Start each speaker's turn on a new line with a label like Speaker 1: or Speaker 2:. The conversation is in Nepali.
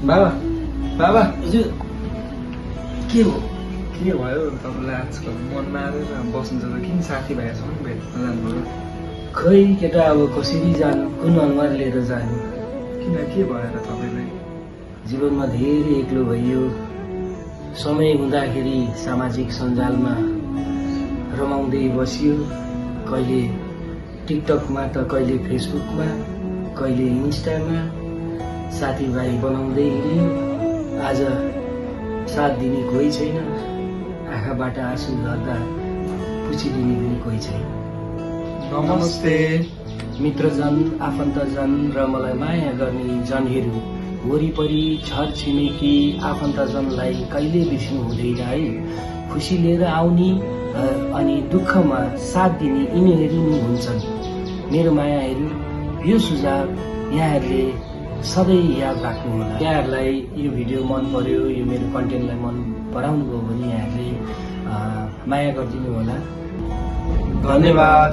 Speaker 1: बाबा बाबा
Speaker 2: हजुर के हो?
Speaker 1: के भयो तपाईँलाई आजकल मन मारेर बस्नु जाँदा किन साथीभाइहरूसँग भेट्न जानुभयो?
Speaker 2: खै केटा अब कसरी जानु, कुन अनुहार लिएर जानु?
Speaker 1: किन के भएर तपाईँलाई?
Speaker 2: जीवनमा धेरै एक्लो भइयो। समय हुँदाखेरि सामाजिक सञ्जालमा रमाउँदै बसियो। कहिले टिकटकमा त कहिले फेसबुकमा कहिले इन्स्टामा साथीभाइ बनाउँदै हिँड्यो। आज साथ दिने कोही छैन, आँखाबाट आँसु झर्दा पुछिदिने पनि कोही छैन।
Speaker 1: नमस्ते
Speaker 2: मित्रजन, आफन्तजन र मलाई माया गर्ने जनहरू, वरिपरि छरछिमेकी आफन्तजनलाई कहिले बिर्सिनु हुँदैन है। खुसी लिएर आउने अनि दुःखमा साथ दिने यिनीहरू नै हुन्छन् मेरो मायाहरू। यो सुझाव यहाँहरूले सधैँ याद राख्नुहोला। यहाँहरूलाई यो भिडियो मन पर्यो, यो मेरो कन्टेन्टलाई मन पराउनु भयो भने यहाँहरूले माया गरिदिनु होला।
Speaker 1: धन्यवाद।